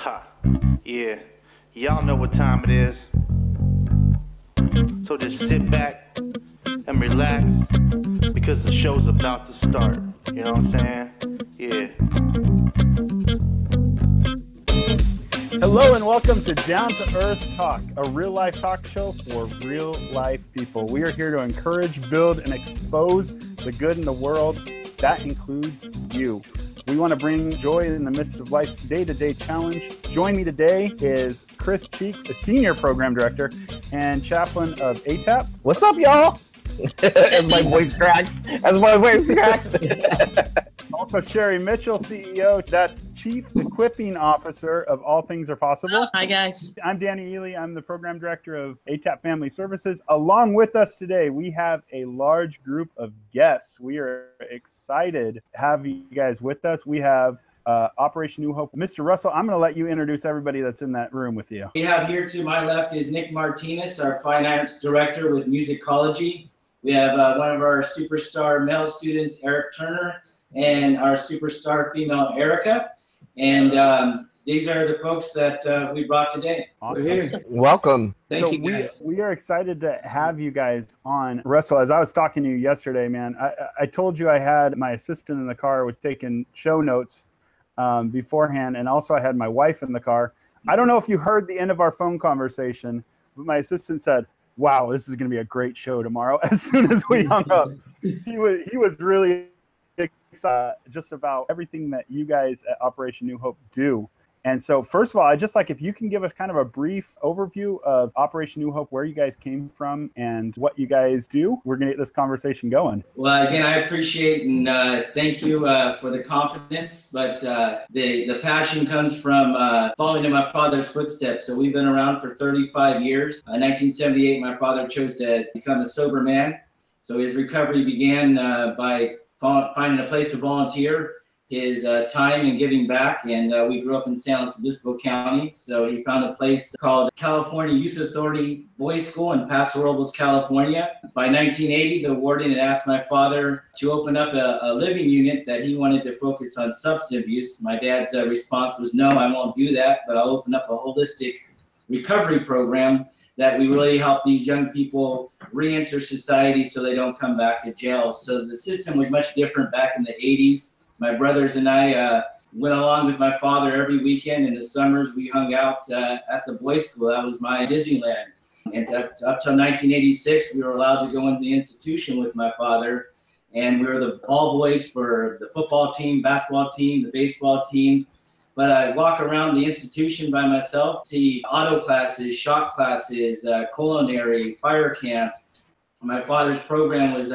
Ha, yeah, y'all know what time it is. So just sit back and relax because the show's about to start. You know what I'm saying? Yeah. Hello and welcome to Down to Earth Talk, a real-life talk show for real-life people. We are here to encourage, build, and expose the good in the world. That includes you. We want to bring joy in the midst of life's day-to-day challenge. Join me today is Chris Cheek, the Senior Program Director and Chaplain of ATAP. What's up, y'all? As my voice cracks. Also, Sherry Mitchell, CEO, that's Chief Equipping Officer of All Things Are Possible. Hi, guys. I'm Danny Eley. I'm the Program Director of ATAP Family Services. Along with us today, we have a large group of guests. We are excited to have you guys with us. We have Operation New Hope. Mr. Russell, I'm going to let you introduce everybody that's in that room with you. We have here to my left is Nick Martinez, our Fine Arts Director with Musicology. We have one of our superstar male students, Eric Turner, and our superstar female, Erica. And these are the folks that we brought today. Awesome. Welcome. Thank you, guys. We are excited to have you guys on. Russell, as I was talking to you yesterday, man, I told you I had my assistant in the car was taking show notes beforehand, and also I had my wife in the car. I don't know if you heard the end of our phone conversation, but my assistant said, "Wow, this is going to be a great show tomorrow." As soon as we hung up, he was really excited just about everything that you guys at Operation New Hope do. And so, first of all, I just like if you can give us kind of a brief overview of Operation New Hope, where you guys came from, and what you guys do. We're going to get this conversation going. Well, again, I appreciate and thank you for the confidence, but the passion comes from following in my father's footsteps. So we've been around for 35 years. In 1978, my father chose to become a sober man. So his recovery began by finding a place to volunteer his time and giving back, and we grew up in San Luis Obispo County, so he found a place called California Youth Authority Boys School in Paso Robles, California. By 1980, the warden had asked my father to open up a living unit that he wanted to focus on substance abuse. My dad's response was, "No, I won't do that, but I'll open up a holistic recovery program that we really help these young people re-enter society so they don't come back to jail." So the system was much different back in the 80s. My brothers and I went along with my father every weekend. In the summers, we hung out at the boys' school. That was my Disneyland. And up till 1986, we were allowed to go into the institution with my father. And we were the ball boys for the football team, basketball team, the baseball teams. But I walk around the institution by myself, see auto classes, shop classes, culinary, fire camps. My father's program was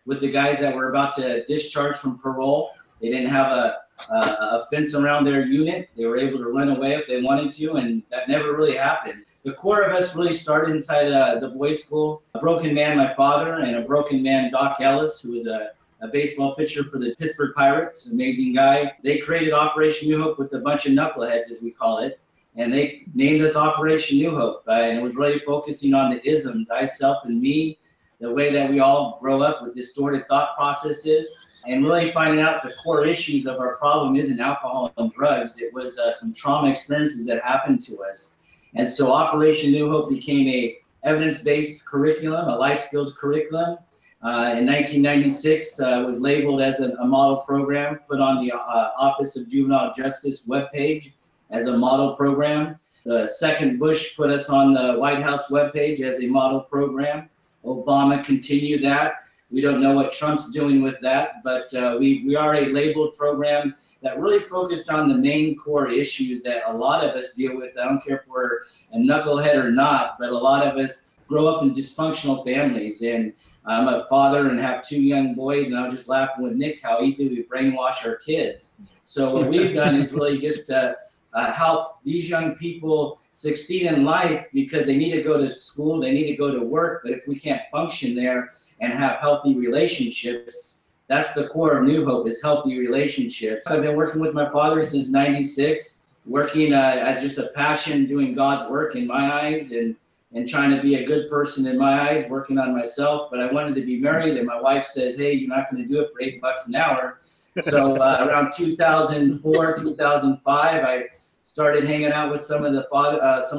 with the guys that were about to discharge from parole. They didn't have a fence around their unit. They were able to run away if they wanted to, and that never really happened. The core of us really started inside the boys' school. A broken man, my father, and a broken man, Doc Ellis, who was a baseball pitcher for the Pittsburgh Pirates, amazing guy. They created Operation New Hope with a bunch of knuckleheads, as we call it, and they named us Operation New Hope. And it was really focusing on the isms, I, self, and me, the way that we all grow up with distorted thought processes, and really finding out the core issues of our problem isn't alcohol and drugs. It was some trauma experiences that happened to us. And so Operation New Hope became a evidence-based curriculum, a life skills curriculum. In 1996, was labeled as a model program, put on the Office of Juvenile Justice webpage as a model program. The second Bush put us on the White House webpage as a model program. Obama continued that. We don't know what Trump's doing with that, but we are a labeled program that really focused on the main core issues that a lot of us deal with. I don't care if we're a knucklehead or not, but a lot of us grow up in dysfunctional families. And I'm a father and have two young boys, and I was just laughing with Nick how easily we brainwash our kids. So what we've done is really just to help these young people succeed in life, because they need to go to school, they need to go to work, but if we can't function there and have healthy relationships, that's the core of New Hope, is healthy relationships. I've been working with my father since '96, working as just a passion, doing God's work in my eyes, and trying to be a good person in my eyes, working on myself. But I wanted to be married, and my wife says, "Hey, you're not going to do it for $8 an hour." So around 2004, 2005, I started hanging out with some of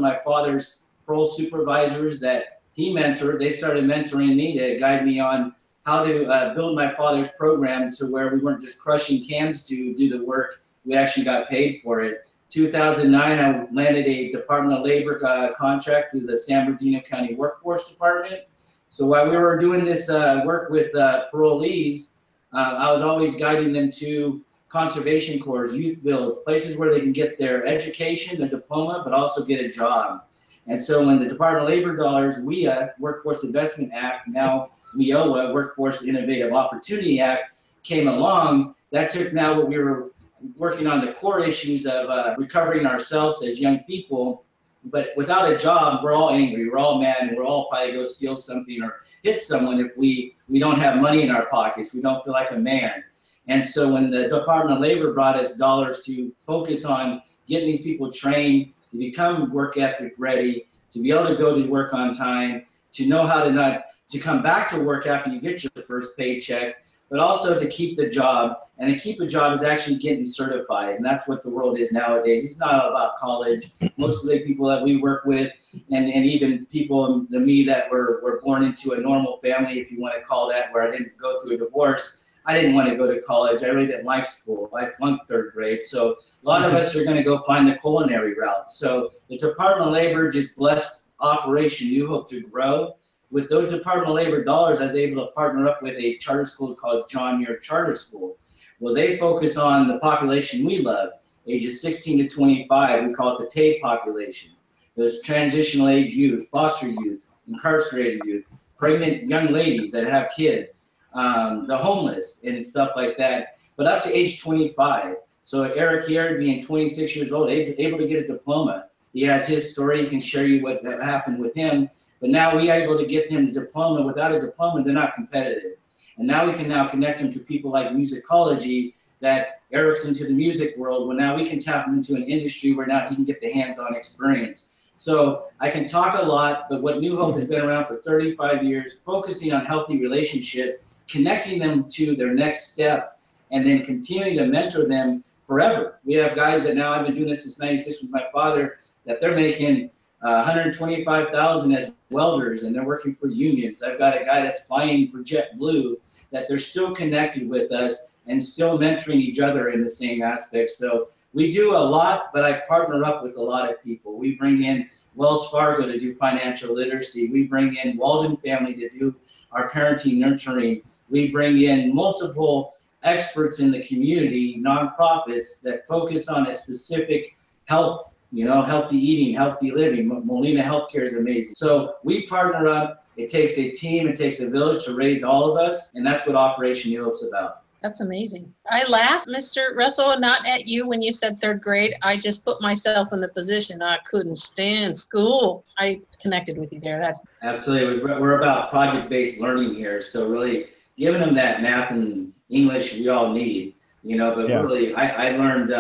my father's parole supervisors that he mentored. They started mentoring me to guide me on how to build my father's program to where we weren't just crushing cans to do the work. We actually got paid for it. 2009, I landed a Department of Labor contract through the San Bernardino County Workforce Department. So while we were doing this work with parolees, I was always guiding them to conservation corps, youth builds, places where they can get their education, their diploma, but also get a job. And so when the Department of Labor dollars, WIA, Workforce Investment Act, now WIOA, Workforce Innovative Opportunity Act, came along, that took now what we were working on the core issues of recovering ourselves as young people. But without a job, we're all angry, we're all mad, and we're all probably go steal something or hit someone if we don't have money in our pockets, we don't feel like a man. And so when the Department of Labor brought us dollars to focus on getting these people trained, to become work ethic ready, to be able to go to work on time, to know how to come back to work after you get your first paycheck, but also to keep the job. And to keep a job is actually getting certified. And that's what the world is nowadays. It's not all about college. Most of the people that we work with, and even people, me that were born into a normal family, if you want to call that, where I didn't go through a divorce, I didn't want to go to college. I really didn't like school. I flunked 3rd grade. So a lot of us are going to go find the culinary route. So the Department of Labor just blessed Operation New Hope to grow. With those Department of Labor dollars, I was able to partner up with a charter school called John Muir Charter School. Well, they focus on the population we love, ages 16 to 25. We call it the TAPE population. Those transitional age youth, foster youth, incarcerated youth, pregnant young ladies that have kids, the homeless and stuff like that, but up to age 25. So Eric here, being 26 years old, able to get a diploma. He has his story. He can share you what happened with him. But now we are able to get him a diploma. Without a diploma, they're not competitive. And now we can now connect him to people like Musicology, that Eric's into the music world. Well, now we can tap him into an industry where now he can get the hands-on experience. So I can talk a lot, but what New Hope has been around for 35 years, focusing on healthy relationships, connecting them to their next step, and then continuing to mentor them forever. We have guys that now, I've been doing this since '96 with my father, that they're making $125,000 as welders, and they're working for unions. I've got a guy that's flying for JetBlue, that they're still connected with us and still mentoring each other in the same aspect. So we do a lot, but I partner up with a lot of people. We bring in Wells Fargo to do financial literacy. We bring in Walden Family to do our parenting nurturing. We bring in multiple experts in the community, nonprofits that focus on a specific health, healthy eating, healthy living. Molina Healthcare is amazing. So we partner up. It takes a team, it takes a village to raise all of us, and that's what Operation New Hope's about. That's amazing. I laughed, Mr. Russell, not at you when you said 3rd grade. I just put myself in the position I couldn't stand school. I connected with you there. Absolutely. We're about project-based learning here. So really giving them that math and English we all need, but yeah. Really I learned,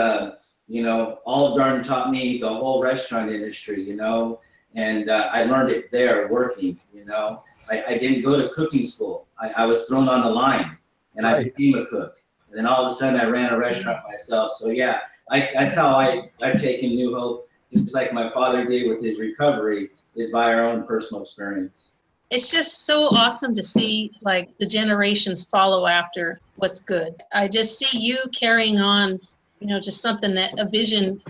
Olive Garden taught me the whole restaurant industry, and I learned it there working, I didn't go to cooking school. I was thrown on the line. And I became a cook. And then all of a sudden I ran a restaurant myself. So yeah, that's how I've taken New Hope, just like my father did with his recovery, is by our own personal experience. It's just so awesome to see like the generations follow after what's good. I just see you carrying on, just something that a vision,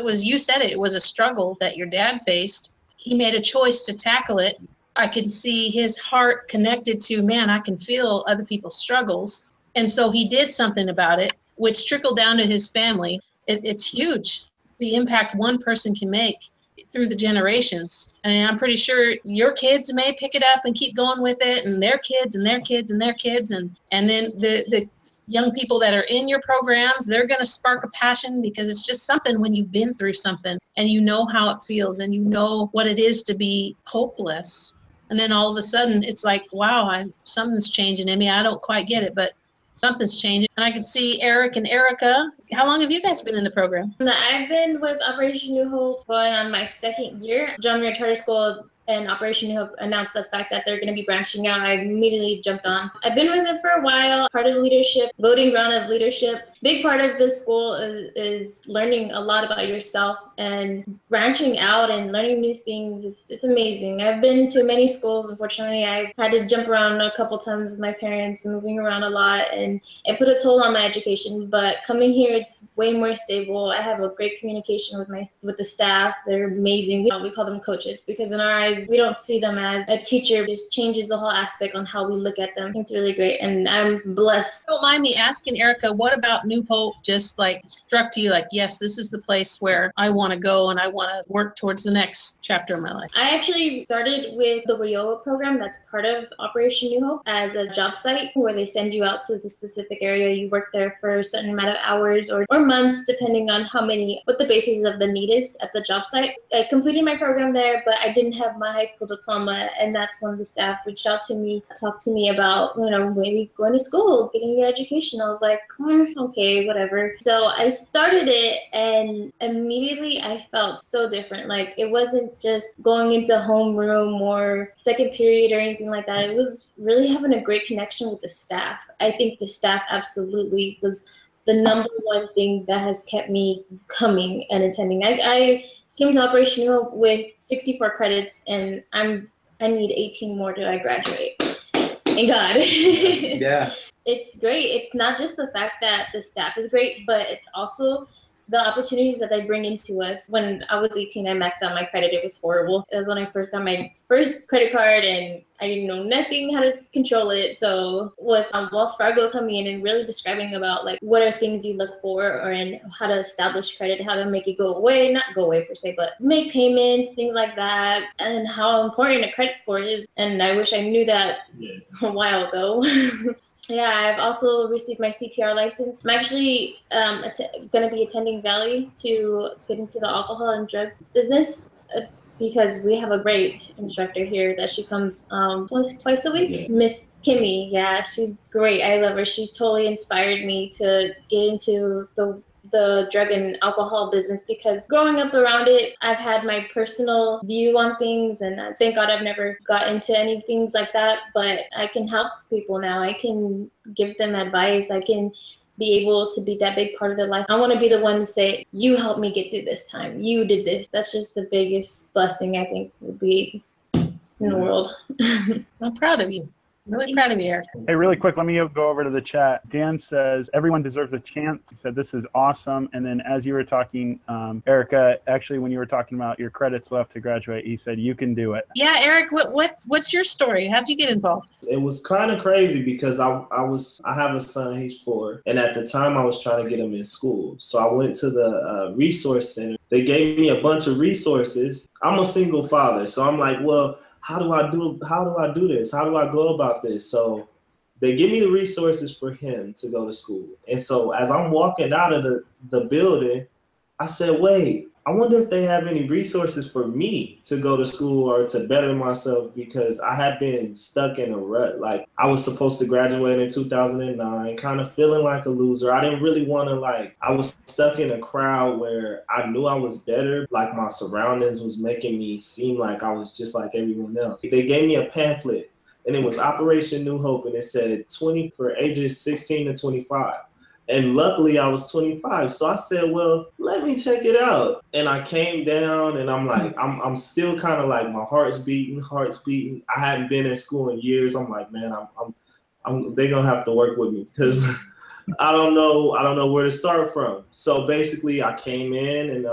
you said it was a struggle that your dad faced. He made a choice to tackle it. I can see his heart connected to, man, I can feel other people's struggles. And so he did something about it, which trickled down to his family. It's huge, the impact one person can make through the generations. And I'm pretty sure your kids may pick it up and keep going with it, and their kids and their kids and their kids. And then the young people that are in your programs, they're going to spark a passion, because it's just something when you've been through something and you know how it feels and you know what it is to be hopeless. And then all of a sudden, it's like, wow, something's changing in me. I don't quite get it, but something's changing. And I can see Eric and Erica. How long have you guys been in the program? I've been with Operation New Hope going on my 2nd year. John Muir Charter School and Operation New Hope announced the fact that they're going to be branching out, I immediately jumped on. I've been with them for a while, part of leadership, voting round of leadership. Big part of the school is learning a lot about yourself and branching out and learning new things. It's amazing. I've been to many schools. Unfortunately, I've had to jump around a couple times with my parents, moving around a lot, and it put a toll on my education. But coming here, it's way more stable. I have a great communication with the staff. They're amazing. We call them coaches because in our eyes, we don't see them as a teacher. It just changes the whole aspect on how we look at them. It's really great, and I'm blessed. Don't mind me asking, Erica, what about New Hope just like struck to you like, yes, this is the place where I want to go and I want to work towards the next chapter of my life? I actually started with the RIOA program that's part of Operation New Hope as a job site where they send you out to the specific area. You work there for a certain amount of hours or months, depending on what the basis of the need is at the job site. I completed my program there, but I didn't have my high school diploma, and that's when the staff reached out to me, talked to me about, maybe going to school, getting your education. I was like, okay, whatever. So I started it, and immediately I felt so different. Like, it wasn't just going into homeroom or second period or anything like that. It was really having a great connection with the staff. I think the staff absolutely was the number one thing that has kept me coming and attending. I came to Operation New Hope with 64 credits, and I need 18 more till I graduate. Thank God. Yeah. It's great. It's not just the fact that the staff is great, but it's also the opportunities that they bring into us. When I was 18, I maxed out my credit. It was horrible. It was when I first got my first credit card, and I didn't know nothing how to control it. So with Wells Fargo coming in and really describing about like what are things you look for, and how to establish credit, how to make it go away, not go away per se, but make payments, things like that, and how important a credit score is. And I wish I knew that a while ago. Yeah, I've also received my CPR license. I'm actually going to be attending Valley to get into the alcohol and drug business because we have a great instructor here that she comes twice a week. Miss Kimmy, yeah, she's great. I love her. She's totally inspired me to get into the drug and alcohol business because growing up around it, I've had my personal view on things, and thank God I've never got into any things like that, but I can help people now. I can give them advice. I can be able to be that big part of their life. I want to be the one to say, you helped me get through this time. You did this. That's just the biggest blessing I think would be in the world. I'm proud of you. Really proud of you, Erica. Hey, really quick, let me go over to the chat. Dan says, everyone deserves a chance. He said, this is awesome. And then as you were talking, Erica, actually, when you were talking about your credits left to graduate, he said, you can do it. Yeah, Eric, what's your story? How'd you get involved? It was kind of crazy because I have a son, he's 4. And at the time I was trying to get him in school. So I went to the resource center. They gave me a bunch of resources. I'm a single father. So I'm like, well, how do I do this? How do I go about this? So they give me the resources for him to go to school. And so as I'm walking out of the building, I said, wait, I wonder if they have any resources for me to go to school or to better myself, because I had been stuck in a rut. Like, I was supposed to graduate in 2009, kind of feeling like a loser. I didn't really want to, I was stuck in a crowd where I knew I was better. Like, my surroundings was making me seem like I was just like everyone else. They gave me a pamphlet, and it was Operation New Hope, and it said 20 for ages 16 to 25. And luckily I was 25. So I said, well, let me check it out. And I came down, and I'm like, I'm still kind of like, my heart's beating. I hadn't been in school in years. I'm like, man, they're gonna have to work with me because I don't know where to start from. So basically I came in and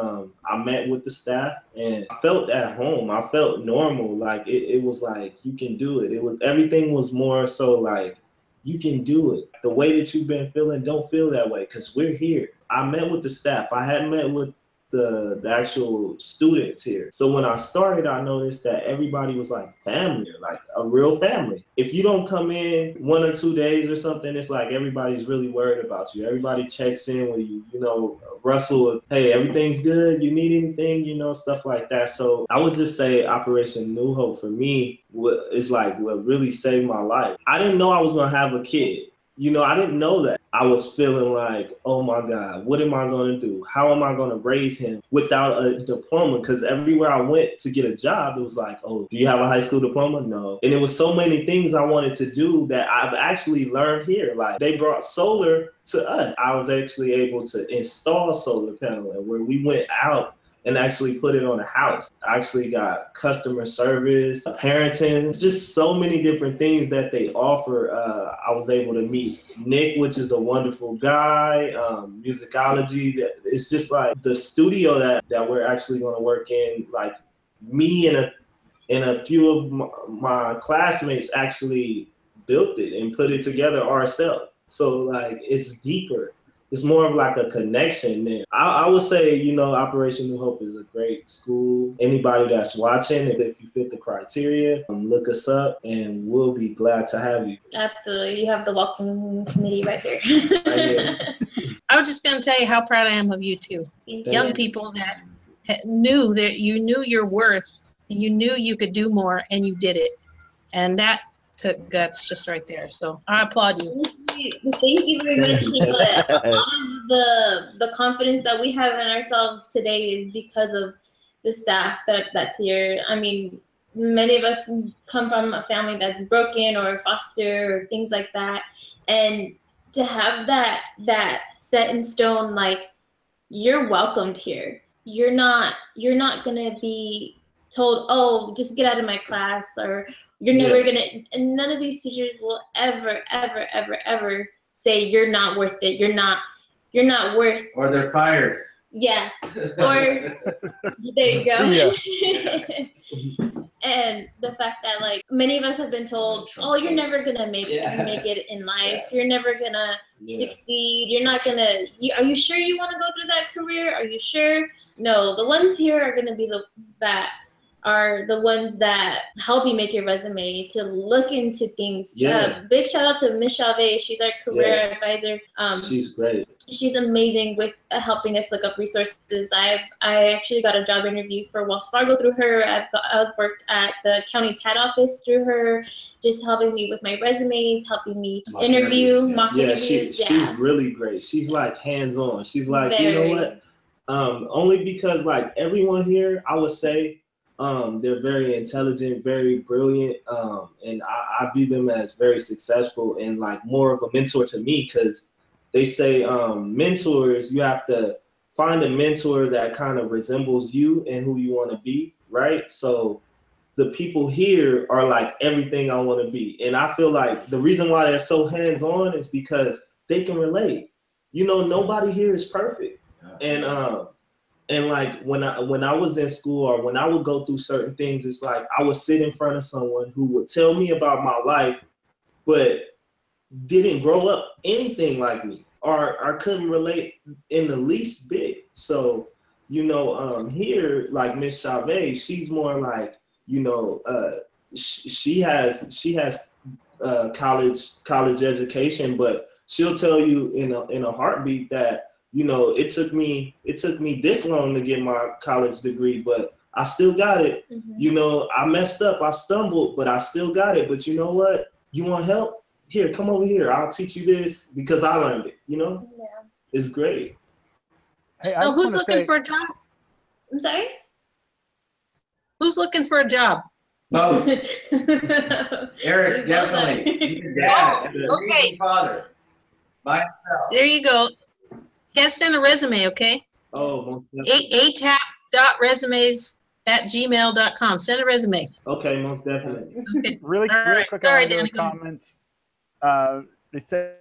I met with the staff, and I felt at home. I felt normal. Like it was like, you can do it. Everything was more so like, you can do it. The way that you've been feeling, don't feel that way, because we're here. I met with the staff. I hadn't met with the actual students here. So when I started, I noticed that everybody was like family, like a real family. If you don't come in 1 or 2 days or something, it's like everybody's really worried about you. Everybody checks in with you. You know, Russell, hey, everything's good? You need anything? You know, stuff like that. So I would just say Operation New Hope for me is like what really saved my life. I didn't know I was gonna have a kid. You know, I didn't know that. I was feeling like, oh my God, what am I going to do? How am I going to raise him without a diploma? Because everywhere I went to get a job, it was like, oh, do you have a high school diploma? No. And it was so many things I wanted to do that I've actually learned here. Like they brought solar to us. I was actually able to install solar panel where we went out and actually put it on a house. I actually got customer service, parenting, just so many different things that they offer. I was able to meet Nick, which is a wonderful guy, Musicology. It's just like the studio that we're actually going to work in, like me and a few of my classmates actually built it and put it together ourselves. So like it's deeper. It's more of like a connection. And I would say, you know, Operation New Hope is a great school. Anybody that's watching, if you fit the criteria, look us up and we'll be glad to have you. Absolutely. You have the welcome committee right there. Right here. I was just going to tell you how proud I am of you too. Young people that knew that you knew your worth, you knew you could do more, and you did it. And that took guts just right there. So I applaud you. Thank you very much. The confidence that we have in ourselves today is because of the staff that's here. I mean, many of us come from a family that's broken or foster or things like that. And to have that set in stone, like you're welcomed here. You're not gonna be told, oh, just get out of my class, or you're never gonna, and none of these teachers will ever say you're not worth it. You're not worth. Or they're fired. Yeah. Or there you go. Yeah. And the fact that like many of us have been told, oh, you're never gonna make it in life. You're never gonna succeed. You're not gonna. Are you sure you want to go through that career? Are you sure? No, the ones here are gonna be the ones that help you make your resume, to look into things. Big shout out to Miss Chavez. She's our career advisor. She's great. She's amazing with helping us look up resources. I actually got a job interview for Wells Fargo through her. I've worked at the county TAD office through her, just helping me with my resumes, helping me mock interviews. She's really great. She's like hands-on. She's like, you know what? Only because like everyone here, I would say, they're very intelligent, very brilliant, and I view them as very successful and like more of a mentor to me, because they say mentors, you have to find a mentor that kind of resembles you and who you want to be, right? So the people here are like everything I want to be. And I feel like the reason why they're so hands-on is because they can relate. You know, nobody here is perfect. And like when I was in school, or when I would go through certain things, it's like I would sit in front of someone who would tell me about my life, but didn't grow up anything like me, or couldn't relate in the least bit. So, you know, here, like Miss Chavez, she's more like, you know, she has college education, but she'll tell you in a heartbeat that, you know, it took me this long to get my college degree, but I still got it. Mm-hmm. You know, I messed up, I stumbled, but I still got it. But you know what? You want help? Here, come over here. I'll teach you this because I learned it. You know, it's great. Hey, so who's looking for a job? I'm sorry. Who's looking for a job? Both. Eric, definitely. He's a dad. Okay. Father. By himself. There you go. You guys send a resume, okay? Oh, atap.resumes@gmail.com. Send a resume. Okay, most definitely. Okay. Really quick on the comments. They say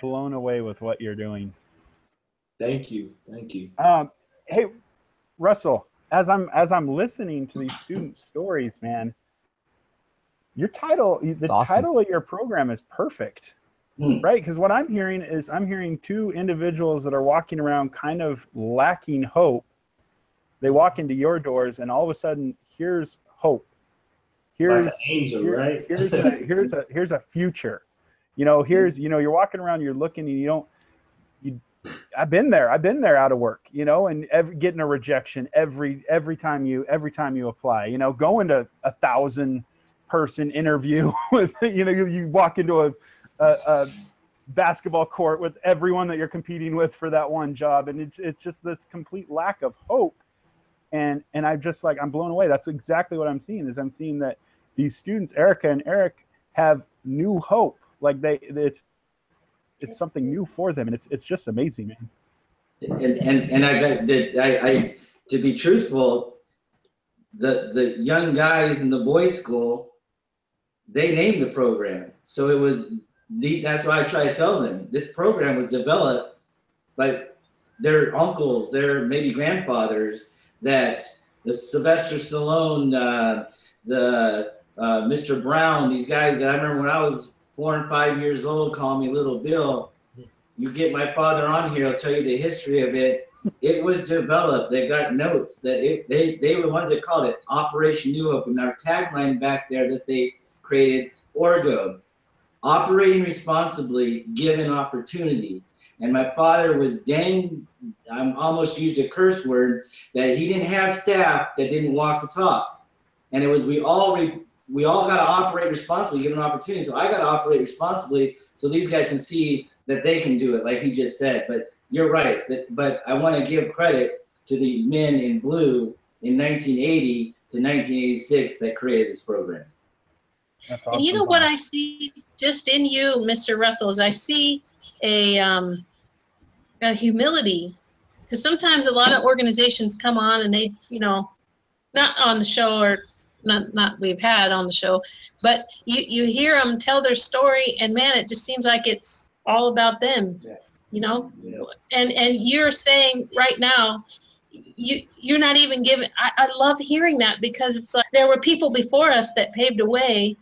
blown away with what you're doing. Thank you. Hey, Russell, as I'm listening to these student stories, man, the title of your program is perfect. Right? Because what I'm hearing is two individuals that are walking around kind of lacking hope. They walk into your doors and all of a sudden here's hope. Here's like an angel, right? here's a future. You know, you're walking around, you're looking, and I've been there out of work, you know, and getting a rejection every time you apply, you know, going to 1,000-person interview with, you know, you walk into a basketball court with everyone that you're competing with for that one job. And it's just this complete lack of hope. And I'm just like, I'm blown away. That's exactly what I'm seeing. Is I'm seeing that these students, Erica and Eric, have new hope. Like it's something new for them, and it's just amazing, man. And I to be truthful, the young guys in the boys' school, they named the program. So it was that's why I try to tell them this program was developed by their uncles, their maybe grandfathers. That the Sylvester Stallone, Mr. Brown, these guys that I remember when I was 4 and 5 years old, call me Little Bill. You get my father on here, I'll tell you the history of it. It was developed. They got notes that they were the ones that called it Operation New Hope. And our tagline back there that they created, Orgo, operating responsibly, given opportunity. And my father was I'm almost used a curse word, that he didn't have staff that didn't walk the talk. And it was we all got to operate responsibly, given an opportunity. So I got to operate responsibly so these guys can see that they can do it, like he just said. But you're right. But I want to give credit to the men in blue in 1980 to 1986 that created this program. That's awesome. And you know what I see just in you, Mr. Russell, is I see a humility, because sometimes a lot of organizations come on and they, not on the show or not we've had on the show, but you hear them tell their story, and man, it just seems like it's all about them, Yeah. And you're saying right now, you're not even giving. I love hearing that, because it's like there were people before us that paved a way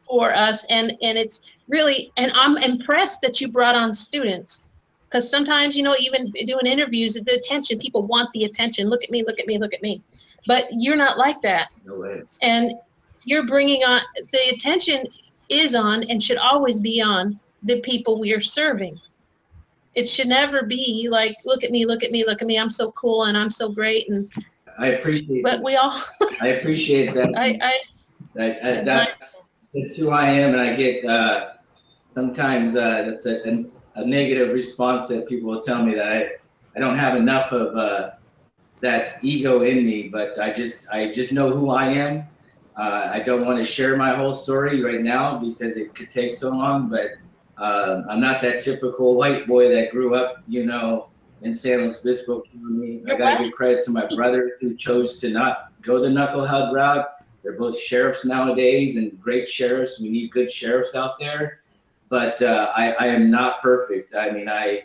for us, and it's really, and I'm impressed that you brought on students, because sometimes, even doing interviews, the attention, people want the attention. Look at me, look at me, look at me. But you're not like that. No way. And you're bringing on, the attention is on and should always be on the people we are serving. It should never be like, look at me, look at me, look at me. I'm so cool and I'm so great. And I appreciate but that. we all I appreciate that. That's who I am, and I get sometimes that's a negative response that people will tell me that I don't have enough of that ego in me, but I just know who I am. I don't want to share my whole story right now because it could take so long, but I'm not that typical white boy that grew up, in San Luis Obispo County. I got to give credit to my brothers who chose to not go the knucklehead route. They're both sheriffs nowadays, and great sheriffs. We need good sheriffs out there. But I am not perfect. I mean, I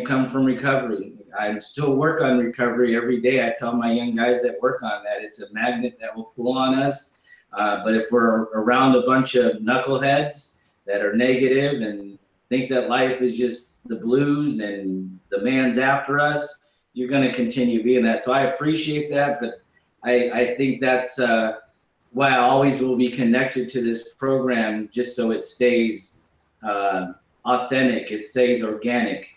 come from recovery. I still work on recovery every day. I tell my young guys that work on that, it's a magnet that will pull on us. But if we're around a bunch of knuckleheads that are negative and think that life is just the blues and the man's after us, you're going to continue being that. So I appreciate that, but I think that's why I always will be connected to this program, just so it stays authentic, it stays organic,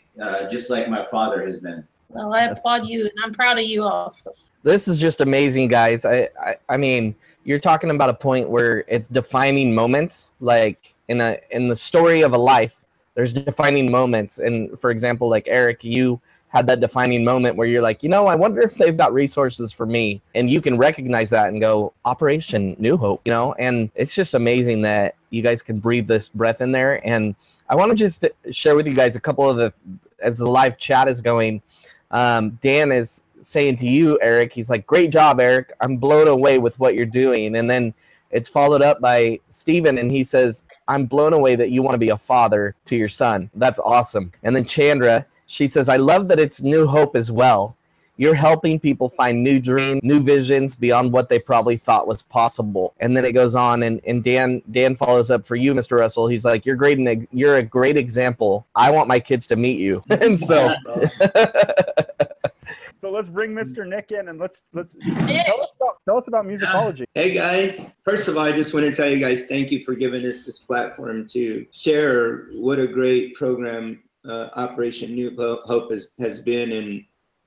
just like my father has been. Well, I applaud you, and I'm proud of you also. This is just amazing, guys. I mean, you're talking about a point where it's defining moments, like in the story of a life, there's defining moments. And for example, like Eric, you had that defining moment where you're like, I wonder if they've got resources for me. And you can recognize that and go, Operation New Hope, and it's just amazing that you guys can breathe this breath in there. And I want to just share with you guys a couple of as the live chat is going, Dan is saying to you, Eric, he's like, great job, Eric. I'm blown away with what you're doing. And then it's followed up by Steven, and he says, I'm blown away that you want to be a father to your son. That's awesome. And then Chandra, she says, I love that it's New Hope as well. You're helping people find new dreams, new visions beyond what they probably thought was possible. And then it goes on, and Dan follows up for you, Mr. Russell. He's like, you're great. You're a great example. I want my kids to meet you. And so, so let's bring Mr. Nick in, and let's tell us about musicology. Hey guys, first of all, I just want to tell you guys thank you for giving us this platform to share what a great program Operation New Hope has been, and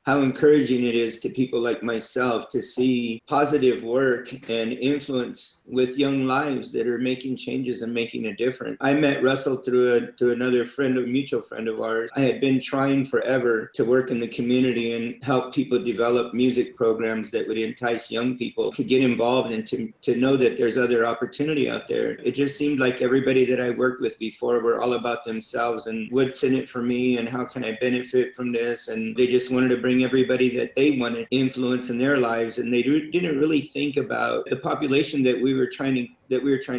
how encouraging it is to people like myself to see positive work and influence with young lives that are making changes and making a difference. I met Russell through another friend, a mutual friend of ours. I had been trying forever to work in the community and help people develop music programs that would entice young people to get involved and to know that there's other opportunity out there. It just seemed like everybody that I worked with before were all about themselves and what's in it for me and how can I benefit from this, and they just wanted to bring everybody that they wanted influence in their lives, and they didn't really think about the population that we were trying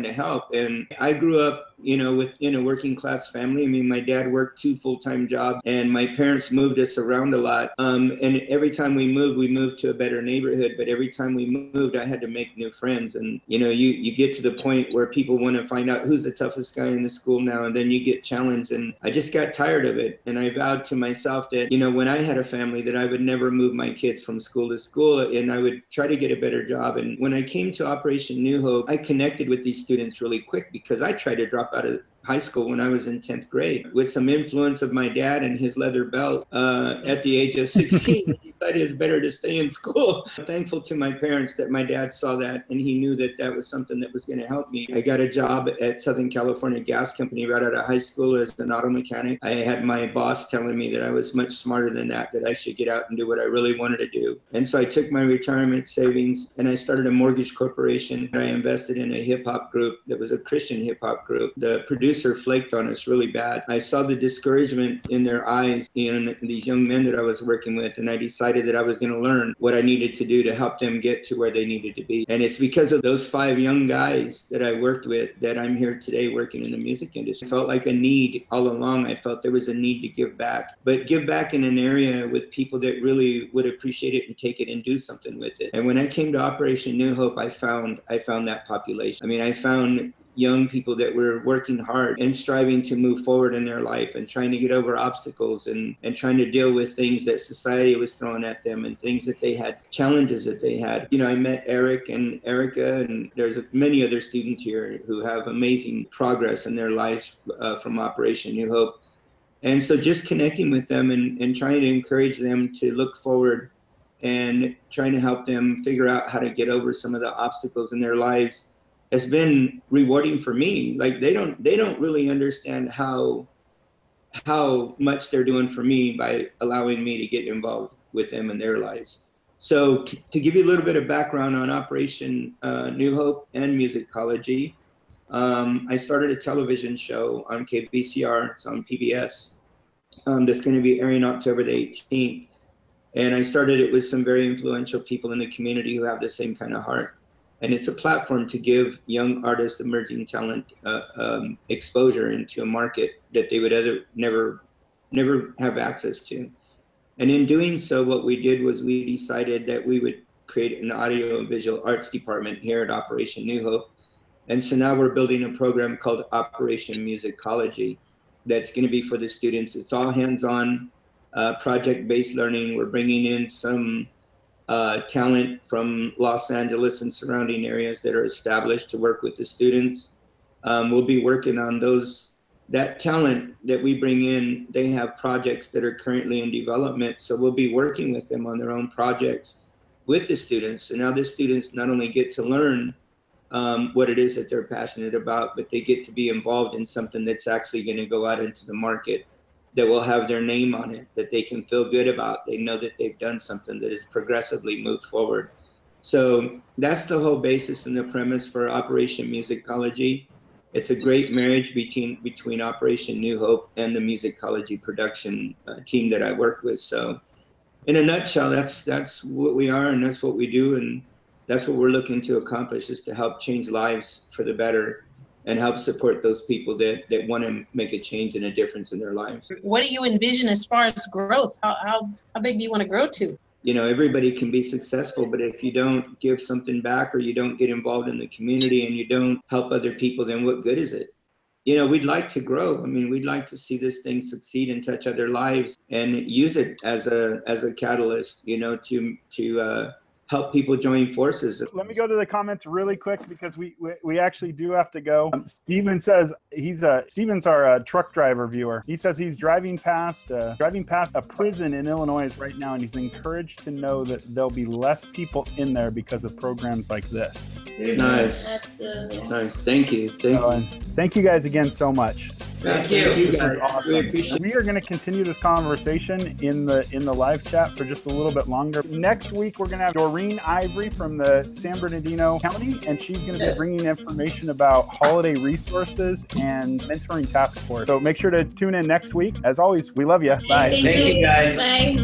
to help. And I grew up, in a working class family. I mean, my dad worked 2 full-time jobs, and my parents moved us around a lot. And every time we moved to a better neighborhood. But every time we moved, I had to make new friends. And you get to the point where people want to find out who's the toughest guy in the school now, and then you get challenged. And I just got tired of it. And I vowed to myself that, when I had a family, that I would never move my kids from school to school, and I would try to get a better job. And when I came to Operation New Hope, I connected with these students really quick because I tried to drop out of high school when I was in 10th grade. With some influence of my dad and his leather belt, at the age of 16, I decided it's better to stay in school. I'm thankful to my parents that my dad saw that, and he knew that that was something that was going to help me. I got a job at Southern California Gas Company right out of high school as an auto mechanic. I had my boss telling me that I was much smarter than that I should get out and do what I really wanted to do. And so I took my retirement savings and I started a mortgage corporation. I invested in a hip hop group that was a Christian hip hop group. The producer flaked on us really bad. I saw the discouragement in their eyes in these young men that I was working with, and I decided that I was going to learn what I needed to do to help them get to where they needed to be. And it's because of those 5 young guys that I worked with that I'm here today working in the music industry. I felt like a need all along. I felt there was a need to give back, but give back in an area with people that really would appreciate it and take it and do something with it. And when I came to Operation New Hope, I found that population. I mean, I found young people that were working hard and striving to move forward in their life and trying to get over obstacles and trying to deal with things that society was throwing at them and things that they had, challenges that they had. I met Eric and Erica, and there's many other students here who have amazing progress in their lives from Operation New Hope. And so just connecting with them and trying to encourage them to look forward and trying to help them figure out how to get over some of the obstacles in their lives has been rewarding for me. Like they don't really understand how much they're doing for me by allowing me to get involved with them in their lives. So to give you a little bit of background on Operation New Hope and Musicology, I started a television show on KBCR, it's on PBS, that's going to be airing October the 18th. And I started it with some very influential people in the community who have the same kind of heart. And it's a platform to give young artists, emerging talent, exposure into a market that they would never have access to. And in doing so, what we did was we decided that we would create an audio and visual arts department here at Operation New Hope. And so now we're building a program called Operation Musicology that's going to be for the students. It's all hands-on, project-based learning. We're bringing in some talent from Los Angeles and surrounding areas that are established to work with the students. We'll be working on that talent that we bring in. They have projects that are currently in development, so we'll be working with them on their own projects with the students. And now the students not only get to learn what it is that they're passionate about, but they get to be involved in something that's actually going to go out into the market, that will have their name on it, that they can feel good about. They know that they've done something that has progressively moved forward. So that's the whole basis and the premise for Operation Musicology. It's a great marriage between Operation New Hope and the Musicology production team that I work with. So in a nutshell, that's what we are, and that's what we do, and that's what we're looking to accomplish, is to help change lives for the better and help support those people that want to make a change and a difference in their lives. What do you envision as far as growth? How big do you want to grow to? Everybody can be successful, but if you don't give something back, or you don't get involved in the community and you don't help other people, then what good is it? We'd like to grow. I mean, we'd like to see this thing succeed and touch other lives and use it as a catalyst, to help people join forces. Let me go to the comments really quick because we actually do have to go. Steven says Steven's our truck driver viewer. He says he's driving past a prison in Illinois right now, and he's encouraged to know that there'll be less people in there because of programs like this. Nice. Absolutely. Nice. Thank you. Thank you guys again so much. Thank you. This was awesome. We are going to continue this conversation in the live chat for just a little bit longer. Next week, we're going to have Doreen Ivory from the San Bernardino County, and she's going to be bringing information about holiday resources and mentoring task force. So make sure to tune in next week. As always, we love you. Bye. Thank you, guys. Bye.